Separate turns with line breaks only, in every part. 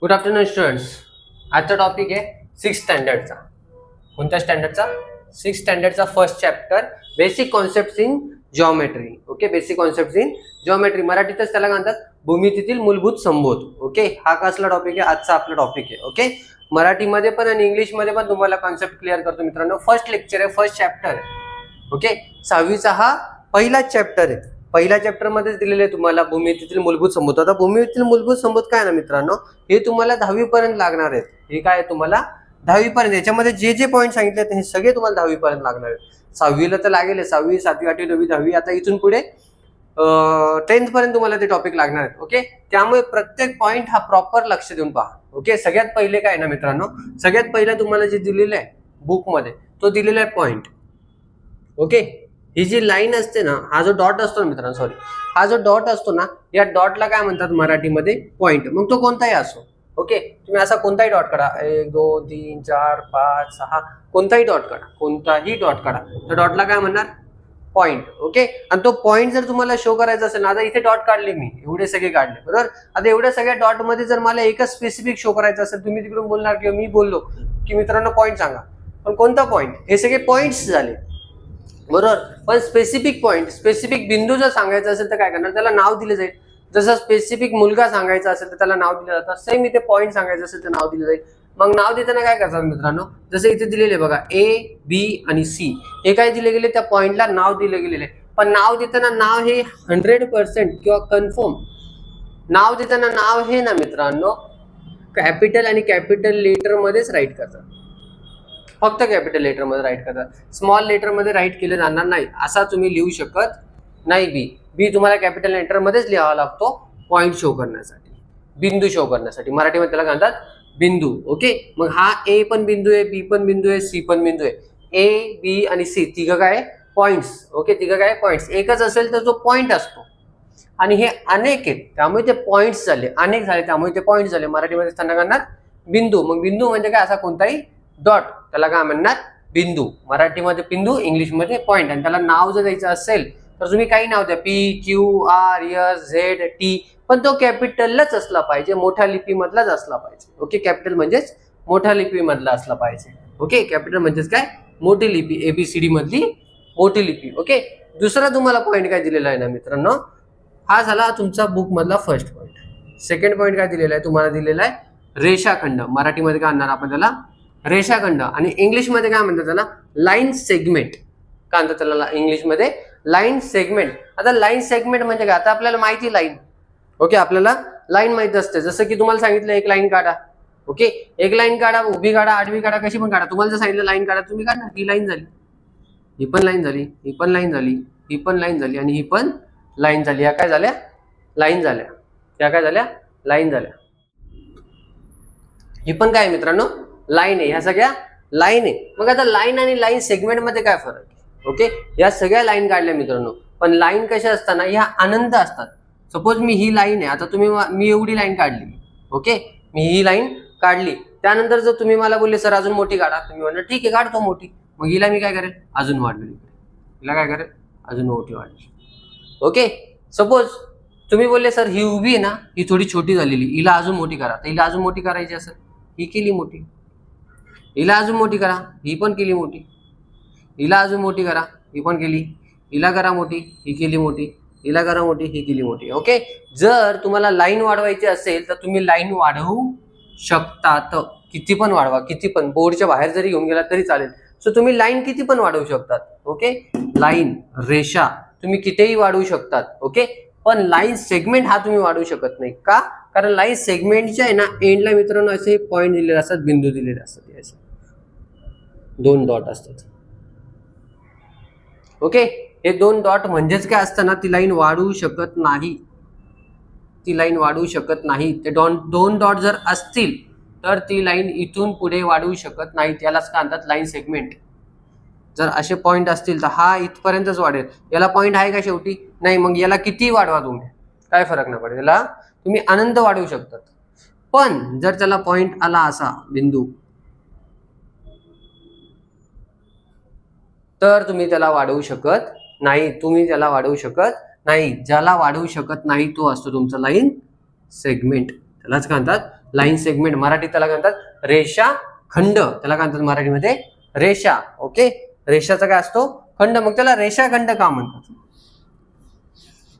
Good afternoon students. आजचा topic आहे six स्टँडर्डचा. कोणत्या स्टँडर्डचा? सिक्स स्टँडर्डचा first chapter basic concepts in geometry. Okay, basic concepts in geometry. मराठीतच त्याला म्हणतात भूमितीतील मूलभूत संबोध. ओके, हा कसला टॉपिक आहे? आजचा आपला टॉपिक आहे. ओके, मराठीमध्ये पण आणि इंग्लिशमध्ये पण तुम्हाला कॉन्सेप्ट क्लिअर करतो मित्रांनो. फर्स्ट लेक्चर आहे, फर्स्ट चॅप्टर आहे. ओके, 6वीचा हा पहिलाच चॅप्टर आहे. पहिल्या चॅप्टर मध्येच दिलेले आहे तुम्हाला भूमितीतील मूलभूत संबोध. आता भूमितीतील मूलभूत संबोध काय ना मित्रांनो, हे तुम्हाला 10वी पर्यंत लागणार आहेत. हे काय तुम्हाला 10वी पर्यंत, याच्यामध्ये जे जे पॉईंट सांगितले हे सगळे तुम्हाला 10वी पर्यंत लागणार आहेत. 6वीला तर लागेल, 6वी 7वी 8वी 9वी 10वी, आता इथून पुढे 10th पर्यंत तुम्हाला ते टॉपिक लागणार आहेत. ओके, त्यामुळे प्रत्येक पॉईंट हा प्रॉपर लक्ष देऊन पहा. ओके, सगळ्यात पहिले काय ना मित्रांनो, सगळ्यात पहिलं तुम्हाला जे दिलेलं आहे बुक मध्ये तो दिलेला आहे पॉईंट. ओके, ही जी लाईन असते ना, हा जो डॉट असतो ना मित्रांनो, सॉरी, हा जो डॉट असतो ना, या डॉटला काय म्हणतात मराठीमध्ये? पॉईंट. मग तो कोणताही असो. ओके, तुम्ही असा कोणताही डॉट काढा, 1 2 3 4 5 6, कोणताही डॉट काढा, कोणताही डॉट काढा, त्या डॉटला काय म्हणणार? पॉईंट. ओके, आणि तो पॉईंट जर तुम्हाला शो करायचा असेल ना, आता इथे डॉट काढले मी, एवढे सगळे काढले बरोबर. आता एवढ्या सगळ्या डॉट मध्ये जर मला एकच स्पेसिफिक शो करायचं असेल, तुम्ही तिकडून बोलणार किंवा मी बोललो की मित्रांनो पॉईंट सांगा, पण कोणता पॉईंट? हे सगळे पॉईंट्स झाले बरोबर. पण स्पेसिफिक पॉईंट, स्पेसिफिक बिंदू जर सांगायचा असेल तर काय करणार? त्याला नाव दिले जाईल. जसं स्पेसिफिक मुलगा सांगायचा असेल तर त्याला नाव दिलं जातं, सेम इथे पॉईंट सांगायचं असेल तर नाव दिलं जाईल. मग नाव देताना काय करतात मित्रांनो, जसं इथे दिलेले बघा A B आणि C, हे काय दिले गेले? त्या पॉईंटला नाव दिले गेलेले. पण नाव देताना नाव हे 100% किंवा कन्फर्म नाव देताना नाव हे ना मित्रांनो कॅपिटल आणि कॅपिटल लेटर मध्येच राईट करतात. फक्त कॅपिटल लेटर मध्ये राईट करतात. स्मॉल लेटर मध्ये राईट केले जाणार नाही. असा तुम्ही लिहू शकत नाही. बी तुम्हाला कॅपिटल लेटर मध्येच लिहावा लागतो पॉईंट शो करण्यासाठी, बिंदू शो करण्यासाठी. मराठीमध्ये त्याला म्हणतात बिंदू. ओके, मग हा ए पण बिंदू आहे, बी पण बिंदू आहे, सी पण बिंदू आहे. ए बी आणि सी तिघं काय? पॉईंट्स. ओके, तिघं काय? पॉईंट्स. एकच असेल तर तो पॉईंट असतो, आणि हे अनेक आहेत त्यामुळे ते पॉईंट्स झाले, अनेक झाले त्यामुळे ते पॉईंट झाले. मराठीमध्ये त्यांना करणार बिंदू. मग बिंदू म्हणजे काय? असा कोणताही डॉट, त्याला काय म्हणणार? बिंदू. मराठीमध्ये बिंदू, इंग्लिशमध्ये पॉईंट. आणि त्याला नाव जर द्यायचं असेल तर तुम्ही काही नाव द्या, PQRSZT, पण तो कॅपिटललाच असला पाहिजे, मोठ्या लिपीमधलाच असला पाहिजे. ओके, कॅपिटल म्हणजेच मोठ्या लिपीमधला असला पाहिजे. ओके, कॅपिटल म्हणजेच काय? मोठी लिपी, ABCD मधली मोठी लिपी. ओके, दुसरा तुम्हाला पॉईंट काय दिलेला आहे ना मित्रांनो, हा झाला तुमचा बुक मधला फर्स्ट पॉईंट. सेकंड पॉईंट काय दिलेला आहे? तुम्हाला दिलेला आहे रेषाखंड. मराठीमध्ये काय म्हणणार आपण त्याला? रेषाखंड. आणि इंग्लिशमध्ये काय म्हणतात त्याला? Line segment. काय म्हणतात त्याला इंग्लिशमध्ये? Line segment. आता लाईन सेगमेंट म्हणजे काय? आता आपल्याला माहिती लाईन. ओके, आपल्याला लाईन माहिती असते. जसं की तुम्हाला सांगितलं एक लाईन काढा. ओके, एक लाईन काढा, उभी काढा, आडवी काढा, कशी पण काढा. तुम्हाला जर सांगितलं लाईन काढा, तुम्ही काढणार. ही लाईन झाली, ही पण लाईन झाली, ही पण लाईन झाली, ही पण लाईन झाली, आणि ही पण लाईन झाली. या काय झाल्या? लाईन झाल्या. या काय झाल्या? लाईन झाल्या. ही पण काय मित्रांनो? लाईन आहे. ह्या सगळ्या लाईन आहे. मग आता लाईन आणि लाईन सेगमेंट मध्ये काय फरक आहे? ओके, या सगळ्या लाईन काढल्या मित्रांनो, पण लाईन कशा असताना ह्या अनंत असतात. सपोज मी ही लाईन आहे, आता मी एवढी लाईन काढली. ओके, मी ही लाईन काढली, त्यानंतर जर तुम्ही मला बोलले सर अजून मोठी काढा, तुम्ही म्हणलं ठीक आहे काढतो मोठी. मग हिला मी काय करेल? अजून वाढवेल. हिला काय करेल? अजून मोठी वाढवेल. ओके, सपोज तुम्ही बोलले सर ही उभी आहे ना, ही थोडी छोटी झालेली, हिला अजून मोठी करा. तर हिला अजून मोठी करायची असेल, ही केली मोठी. हिला अजून मोठी करा, ही पण केली मोठी. हिला अजून मोठी करा, ही पण केली. हिला करा मोठी, ही केली मोठी. हिला करा मोठी, ही केली मोठी. ओके, जर तुम्हाला लाईन वाढवायची असेल तर तुम्ही लाईन वाढवू शकतात. किती पण वाढवा, किती पण, बोर्डच्या बाहेर जरी घेऊन गेला तरी चालेल. सो तुम्ही लाईन किती पण वाढवू शकतात. ओके, लाईन, रेषा तुम्ही कितीही वाढवू शकतात. ओके, पण लाईन सेगमेंट हा तुम्ही वाढवू शकत नाही. का? कारण लाईन सेगमेंटच्या आहे ना एंडला मित्रांनो असे पॉईंट दिलेले असतात, बिंदू दिलेले असतात, असे 2 डॉट असतात. ओके, हे 2 डॉट म्हणजेच काय असतं ना, ती लाईन वाढवू शकत नाही. ती लाईन वाढवू शकत नाही. ते 2 डॉट जर असतील तर ती लाईन इथून पुढे वाढवू शकत नाही. त्यालाच काय म्हणतात? Line segment. जर असे पॉईंट असतील तर हा इथपर्यंतच वाढेल. याला पॉईंट आहे का शेवटी? नाही. मग याला किती वाढवा तुम्ही, काय फरक नाही पडेल. याला तुम्ही अनंत वाढवू शकतात. पण जर त्याला पॉईंट आला असा बिंदू, तर तुम्ही त्याला वाढवू शकत नाही. तुम्ही त्याला वाढवू शकत नाही. ज्याला वाढवू शकत नाही तो असतो तुमचा लाईन सेगमेंट. त्यालाच काय म्हणतात? लाईन सेगमेंट, मराठीत त्याला काय म्हणतात रेषा खंड, त्याला काय म्हणतात मराठीमध्ये रेषा. ओके, रेषाचा काय असतो खंड, मग त्याला रेषाखंड का म्हणतात,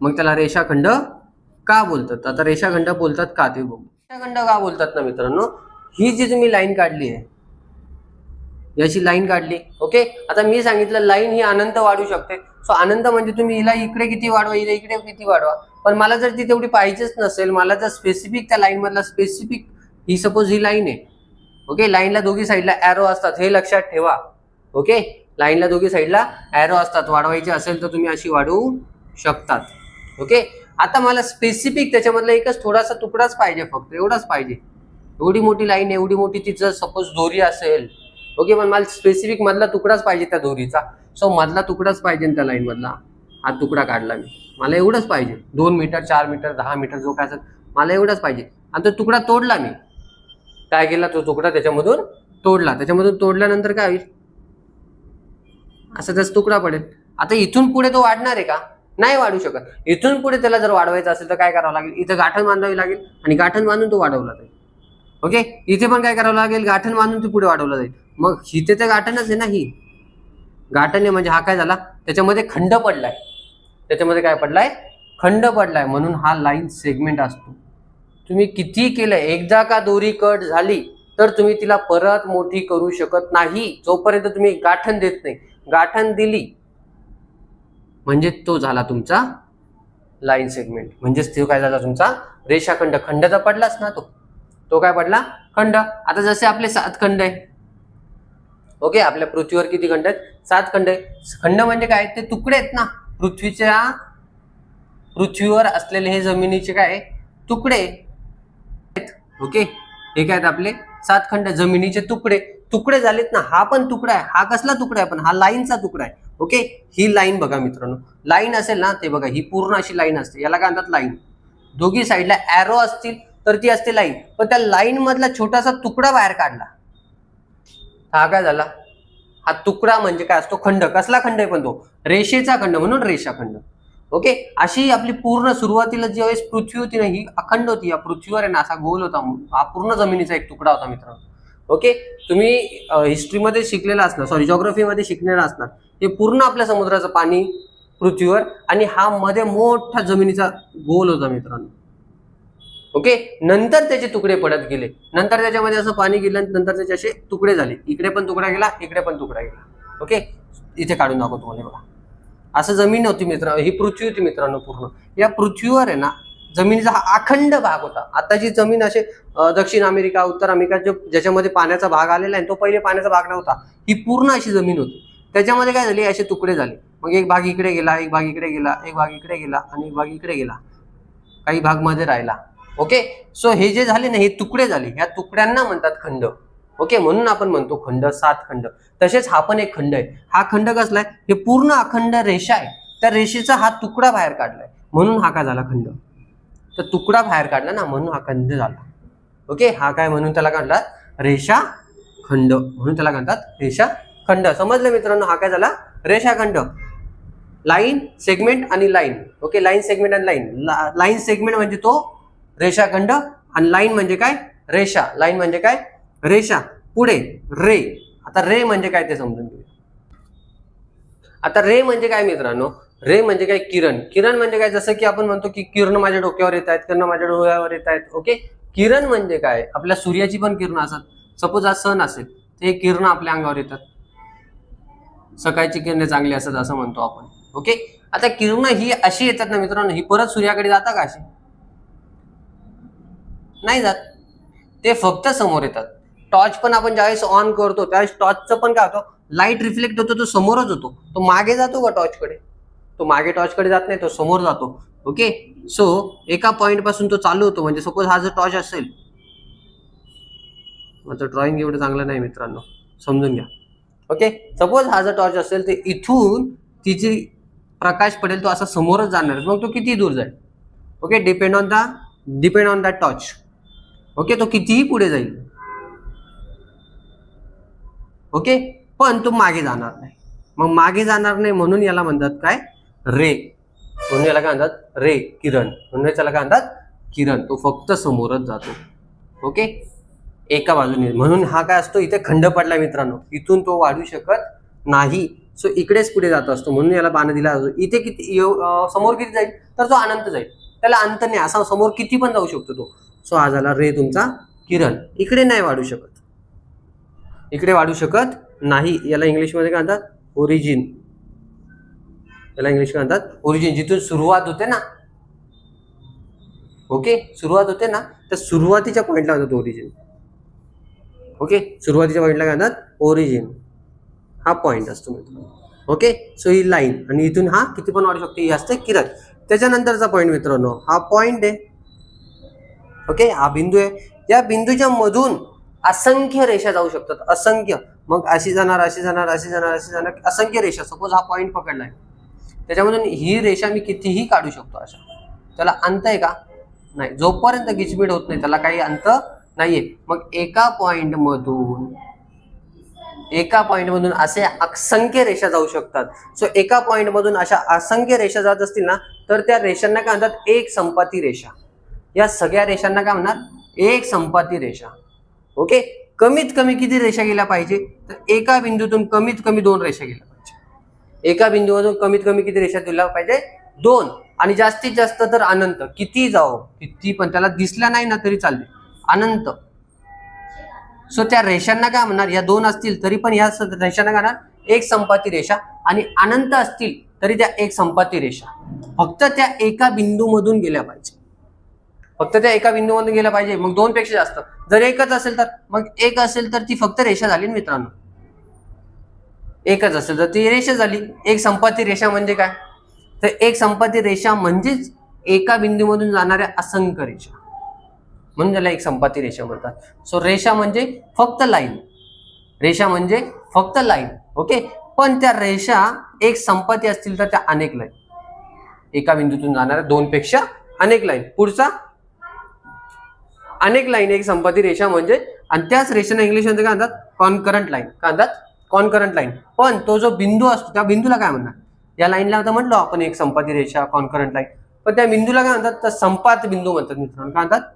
मग त्याला रेषाखंड का बोलतात. आता रेषाखंड बोलतात का ते बघू. रेषाखंड का बोलतात ना मित्रांनो, ही जी तुम्ही लाईन काढली आहे, याची लाईन काढली. ओके, आता मी सांगितलं लाईन ही अनंत वाढू शकते. सो अनंत म्हणजे तुम्ही हिला इकडे किती वाढवा, हिला इकडे किती वाढवा, पण मला जर ती तेवढी पाहिजेच नसेल, मला जर स्पेसिफिक त्या लाईन मधला स्पेसिफिक, ही सपोज ही लाईन आहे. ओके, लाईनला दोघी साईडला ॲरो असतात, हे लक्षात ठेवा. ओके, लाईनला दोघी साईडला ॲरो असतात, वाढवायची असेल तर तुम्ही अशी वाढवू शकतात. ओके, आता मला स्पेसिफिक त्याच्यामधला एकच थोडासा तुकडाच पाहिजे, फक्त एवढाच पाहिजे. एवढी मोठी लाईन, एवढी मोठी तिचं सपोज दोरी असेल. ओके, पण मला स्पेसिफिक मधला तुकडाच पाहिजे त्या दोरीचा. सो मधला तुकडाच पाहिजे त्या लाईन मधला, हा तुकडा काढला मी, मला एवढंच पाहिजे. 2 मीटर 4 मीटर 10 मीटर जो काय असेल मला एवढंच पाहिजे. आणि तो तुकडा तोडला मी, काय केला, तो तुकडा त्याच्यामधून तोडला. त्याच्यामधून तोडल्यानंतर काय होईल, असा त्याचा तुकडा पडेल. आता इथून पुढे तो वाढणार आहे का, नाही वाढू शकत. इथून पुढे त्याला जर वाढवायचं असेल तर काय करावं लागेल, इथं गाठण बांधावी लागेल आणि गाठण बांधून तो वाढवला जाईल. ओके, इथे पण काय करावं लागेल, गाठण बांधून ते पुढे वाढवलं जाईल. मग इथे तर गाठणच आहे ना, ही गाठण आहे म्हणजे हा काय झाला, त्याच्यामध्ये खंड पडलाय. त्याच्यामध्ये काय पडलाय, खंड पडलाय, म्हणून हा लाईन सेगमेंट असतो. तुम्ही किती केलं, एकदा का दोरी कट झाली तर तुम्ही तिला परत मोठी करू शकत नाही, जोपर्यंत तुम्ही गाठण देत नाही. गाठण दिली म्हणजे तो झाला तुमचा लाईन सेगमेंट, म्हणजेच तो काय झाला तुमचा रेषाखंड. खंड तर पडलाच ना, तो काय पडला, खंड. आता जसे आपले 7 खंड आहे. ओके, आपल्या पृथ्वीवर किती खंड आहेत, 7 खंड आहे. खंड म्हणजे काय, ते तुकडे आहेत ना, पृथ्वीवर असलेले हे जमिनीचे काय तुकडे. ओके, हे काय आहेत आपले 7 खंड, जमिनीचे तुकडे झालेत ना. हा पण तुकडा आहे, हा कसला तुकडा आहे, पण हा लाईनचा तुकडा आहे. ओके, ही लाईन बघा मित्रांनो, लाईन असेल ना, ते बघा ही पूर्ण अशी लाईन असते, याला काय म्हणतात लाईन. दोघी साईडला ॲरो असतील तर ती असते लाईन, पण त्या लाईन मधला छोटासा तुकडा बाहेर काढला, हा काय झाला, हा तुकडा म्हणजे काय असतो, खंड. कसला खंड आहे, पण तो रेषेचा खंड, म्हणून रेषाखंड. ओके, अशी आपली पूर्ण सुरुवातीला ज्यावेळेस पृथ्वी होती ना, ही अखंड होती. या पृथ्वीवर आहे ना असा गोल होता, हा पूर्ण जमिनीचा एक तुकडा होता मित्रांनो. ओके, तुम्ही हिस्ट्रीमध्ये शिकलेला असणार, सॉरी जिओग्राफीमध्ये शिकलेला असणार, हे पूर्ण आपल्या समुद्राचं पाणी पृथ्वीवर, आणि हा मध्ये मोठा जमिनीचा गोल होता मित्रांनो. ओके, नंतर त्याचे तुकडे पडत गेले, नंतर त्याच्यामध्ये असं पाणी गेलं, नंतर त्याचे असे तुकडे झाले, इकडे पण तुकडा गेला, इकडे पण तुकडा गेला. ओके, इथे काढून दाखवतो तुम्हाला, बघा असं जमीन होती मित्रांनो, ही पृथ्वी होती मित्रांनो पूर्ण. या पृथ्वीवर आहे ना जमिनीचा हा अखंड भाग होता. आताची जमीन असे दक्षिण अमेरिका, उत्तर अमेरिका ज्याच्यामध्ये पाण्याचा भाग आलेला आहे, तो पहिले पाण्याचा भाग नव्हता. ही पूर्ण अशी जमीन होती. त्याच्यामध्ये काय झाली, असे तुकडे झाले. मग एक भाग इकडे गेला, एक भाग इकडे गेला, एक भाग इकडे गेला, आणि एक भाग इकडे गेला, काही भाग मध्ये राहिला. ओके, सो हे जे झाले ना, हे तुकडे झाले, या तुकड्यांना म्हणतात खंड. ओके, म्हणून आपण म्हणतो खंड, 7 खंड. तसेच हा पण एक खंड आहे. हा खंड कसला आहे, हे पूर्ण अखंड रेषा आहे, त्या रेषेचा हा तुकडा बाहेर काढलाय, म्हणून हा काय झाला, खंड. तर तुकडा बाहेर काढला ना, म्हणून हा खंड झाला. ओके, हा काय, म्हणून त्याला म्हणतात रेषा खंड, म्हणून त्याला म्हणतात रेषा खंड. समजलं मित्रांनो, हा काय झाला, रेषाखंड. लाईन सेगमेंट आणि लाईन. ओके, लाईन सेगमेंट आणि लाईन. लाईन सेगमेंट म्हणजे तो रेषाखंड, आणि लाईन म्हणजे काय, रेषा. लाईन म्हणजे काय, रेषा. पुढे रे. आता रे म्हणजे काय ते समजून घेऊया. आता रे म्हणजे काय मित्रांनो, रे म्हणजे काय, किरण. किरण म्हणजे काय, जसं की आपण म्हणतो की किरण माझ्या डोक्यावर येत आहेत, किरण माझ्या डोळ्यावर येत आहेत. ओके, किरण म्हणजे काय, आपल्या सूर्याची पण किरण असतात. सपोज आज सन असेल तर हे किरण आपल्या अंगावर येतात, सकाळची किरणे चांगली असतात असं म्हणतो आपण. ओके, आता किरण ही अशी येतात ना मित्रांनो, ही परत सूर्याकडे जातात का, अशी नाही जात, ते फक्त समोर येतात. टॉर्च पण आपण ज्यावेळेस ऑन करतो त्यावेळेस टॉर्चचं पण काय होतं, लाईट रिफ्लेक्ट होतो, तो समोरच होतो. तो मागे जातो का टॉर्चकडे, तो मागे टॉर्चकडे जात नाही, तो समोर जातो. ओके, सो एका पॉइंट पासून तो चालू होतो. म्हणजे सपोज हा जर टॉर्च असेल, माझं ड्रॉइंग एवढं चांगलं नाही मित्रांनो, समजून घ्या. ओके, सपोज हा जर टॉर्च असेल तर इथून तिची प्रकाश पडेल, तो असा समोरच जाणार, मग तो किती दूर जाईल. Okay, depend on that torch. Okay, तो कितीही पुढे जाईल. ओके, पण तो मागे जाणार नाही. मग मागे जाणार नाही म्हणून याला म्हणतात काय, रे. म्हणून याला काय म्हणतात, रे, किरण. म्हणून त्याला काय म्हणतात, किरण. तो फक्त समोरच जातो. ओके, एका बाजूने. म्हणून हा काय असतो, इथे खंड पडला मित्रांनो, इथून तो वाढू शकत नाही. सो इकडेच पुढे जात असतो, म्हणून याला बाण दिला असतो. इथे किती समोर किती जाईल, तर तो अनंत जाईल, त्याला अंत नाही, असा समोर किती पण जाऊ शकतो तो. सो हा झाला रे तुमचा किरण. इकडे नाही वाढू शकत, इकडे वाढू शकत नाही. याला इंग्लिशमध्ये काय म्हणतात, ओरिजिन. याला इंग्लिश काय म्हणतात, ओरिजिन. जिथून सुरुवात होते ना, ओके, सुरुवात होते ना, तर सुरुवातीच्या पॉइंटला म्हणतात ओरिजिन. ओके, सुरुवातीच्या पॉइंटला काय म्हणतात, ओरिजिन. हा पॉइंट असतो मित्रांनो. ओके, सो ही लाईन, आणि इथून हा किती पण वाढू शकतो, ही असते किरण. त्याच्यानंतरचा पॉइंट मित्रांनो, हा पॉइंट आहे. ओके, हा बिंदू आहे. या बिंदूच्या मधून असंख्य रेषा जाऊ शकतात, असंख्य. मग अशी जाणार, अशी जाणार, अशी जाणार, अशी जाणार, असंख्य रेषा. सपोज हा पॉइंट पकडलाय, त्याच्यामधून ही रेषा मी कितीही काढू शकतो अशा. त्याला अंत आहे का, नाही. जोपर्यंत गिचमीड होत नाही त्याला काही अंत नाहीये. मग एका पॉइंट मधून असे असंख्य रेषा जाऊ शकतात. सो एका पॉइंट मधून अशा असंख्य रेषा जात असतील ना, तर त्या रेषांना काय म्हणतात, एक संपाती रेषा. या सगळ्या रेषांना काय म्हणणार, एक संपाती रेषा. ओके, कमीत कमी किती रेषा गेल्या पाहिजे, तर एका बिंदूतून कमीत कमी 2 रेषा गेल्या पाहिजे. एका बिंदूमधून कमीत कमी किती रेषा दिल्या पाहिजे, 2. आणि जास्तीत जास्त तर अनंत. किती जाओ, किती पण, त्याला दिसला नाही ना तरी चालते, अनंत. सो त्या रेषांना काय म्हणणार, या 2 असतील तरी पण या रेषांना काय म्हणणार, एक संपाती रेषा. आणि अनंत असतील तरी त्या एक संपाती रेषा. फक्त त्या एका बिंदूमधून गेल्या पाहिजे, फक्त त्या एका बिंदूमधून गेल्या पाहिजे. मग 2 पेक्षा जास्त, जर एकच असेल तर, मग एक असेल तर ती फक्त रेषा झाली मित्रांनो. एकच असेल तर ती रेषा झाली. एक संपाती रेषा म्हणजे काय, तर एक संपाती रेषा म्हणजेच एका बिंदूमधून जाणाऱ्या असंख्य रेषा, म्हणून त्याला एक संपाती रेषा म्हणतात. सो रेषा म्हणजे फक्त लाईन, रेषा म्हणजे फक्त लाईन. ओके, पण त्या रेषा एक संपाती असतील तर त्या अनेक लाईन, एका बिंदूतून जाणाऱ्या 2 पेक्षा अनेक लाईन. पुढचा अनेक लाईन एक संपाती रेषा म्हणजे. आणि त्याच रेषेला इंग्लिशमध्ये काय म्हणतात, कॉन्करंट लाईन. काय म्हणतात, कॉन्करंट लाईन. पण तो जो बिंदू असतो त्या बिंदूला काय म्हणणार, या लाईनला आता म्हटलो आपण एक संपाती रेषा, कॉन्करंट लाईन. पण त्या बिंदूला काय म्हणतात, तर संपात बिंदू म्हणतात मित्रांनो. काय म्हणतात,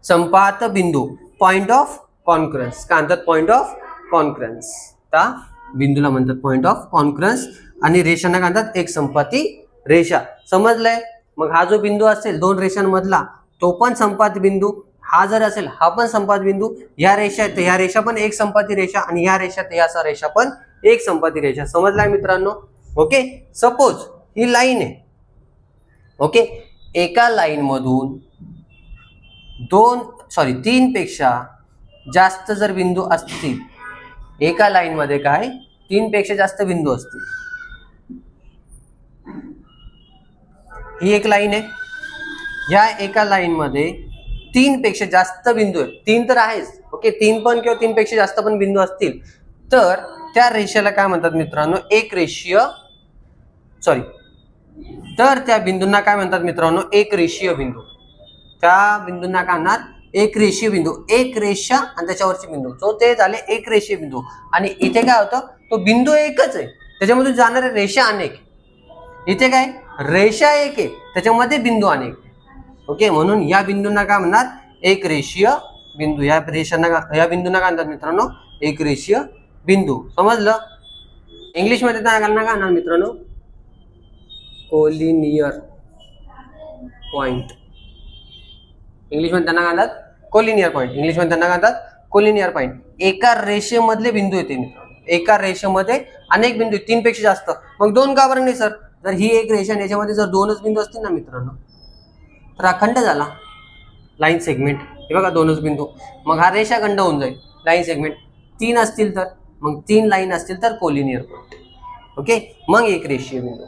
संपात बिंदू, पॉइंट ऑफ कॉन्करन्स. काय म्हणतात, पॉइंट ऑफ कॉन्करन्स. त्या बिंदूला म्हणतात पॉइंट ऑफ कॉन्करन्स. आणि रेषांना काय म्हणतात, एक संपाती रेषा. समजलंय. मग हा जो बिंदू असेल 2 रेषांमधला, तो पण संपात बिंदू. हा जर असेल, हा पण संपात बिंदू. ह्या रेषा आहेत, ह्या रेषा पण एक संपाती रेषा. आणि ह्या रेषा, ह्या रेषा पण एक संपाती रेषा. समजलाय मित्रांनो. ओके, सपोज ही लाईन आहे. ओके, एका लाईन मधून 3 पेक्षा जास्त जर बिंदू असतील, एका लाईन मध्ये काय 3 पेक्षा जास्त बिंदू असतील. ही एक लाईन आहे. या एका लाईन मध्ये 3 पेक्षा जास्त बिंदू आहेत. 3 तर आहेच. ओके, 3 पण किंवा 3 पेक्षा जास्त पण बिंदू असतील तर त्या रेषेला काय म्हणतात मित्रांनो, एक रेषीय. तर त्या बिंदूंना काय म्हणतात मित्रांनो, एक रेषीय बिंदू. त्या बिंदूंना काय म्हणणार, एक रेषीय बिंदू. एक रेषा आणि त्याच्यावरचे बिंदू, तो ते झाले एक रेषीय बिंदू. आणि इथे काय होतं, तो बिंदू एकच आहे, त्याच्यामधून जाणाऱ्या रेषा अनेक. इथे काय, रेषा एक आहे, त्याच्यामध्ये बिंदू अनेक. ओके, म्हणून या बिंदूंना काय म्हणणार, एक रेषीय बिंदू. या रेषांना, या बिंदूंना काय म्हणतात मित्रांनो, एक रेषीय बिंदू. समजलं. इंग्लिशमध्ये काय म्हणणार मित्रांनो, कोलिनियर पॉइंट. इंग्लिशमध्ये त्यांना काय म्हणतात, कोलिनियर पॉइंट. इंग्लिशमध्ये त्यांना काय म्हणतात, कोलिनियर पॉइंट. एका रेषेमधले बिंदू येते मित्रांनो. एका रेषेमध्ये अनेक बिंदू, 3 पेक्षा जास्त. मग 2 का बरं नाही सर, जर ही एक रेषा याच्यामध्ये जर 2च बिंदू असतील ना मित्रांनो, तर अखंड झाला लाईन सेगमेंट. हे बघा 2च बिंदू, मग हा रेषाखंड होऊन जाईल लाईन सेगमेंट. 3 असतील तर, मग 3 लाईन असतील तर कोलिनियर पॉइंट. ओके, मग एक रेषीय बिंदू.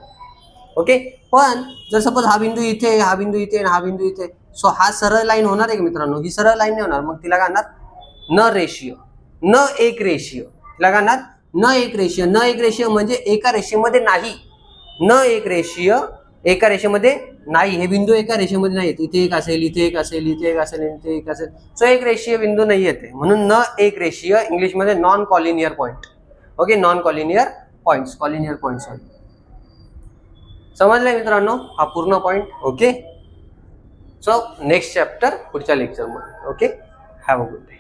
ओके, पण जर सपोज हा बिंदू इथे, हा बिंदू इथे, हा बिंदू इथे, सो हा सरळ लाईन होणार आहे का मित्रांनो, ही सरळ लाईन नाही होणार. मग तिला काय म्हणणार, न रेषीय, न एक रेषीय. तिला काय म्हणणार, न एक रेषीय. न एक रेषीय म्हणजे एका रेषेमध्ये नाही. न एक रेषीय, एका रेषेमध्ये नाही. हे बिंदू एका रेषेमध्ये नाही. इथे एक असेल, इथे एक असेल, इथे एक असेल, इथे एक असेल. सो एक रेषीय बिंदू नाही येते, म्हणून न एक रेषीय. इंग्लिशमध्ये non collinear point. Okay, non collinear points, collinear points. समजलंय मित्रांनो, हा पूर्ण point. Okay, so next chapter पुढच्या लेक्चरमध्ये. Okay, have a good day.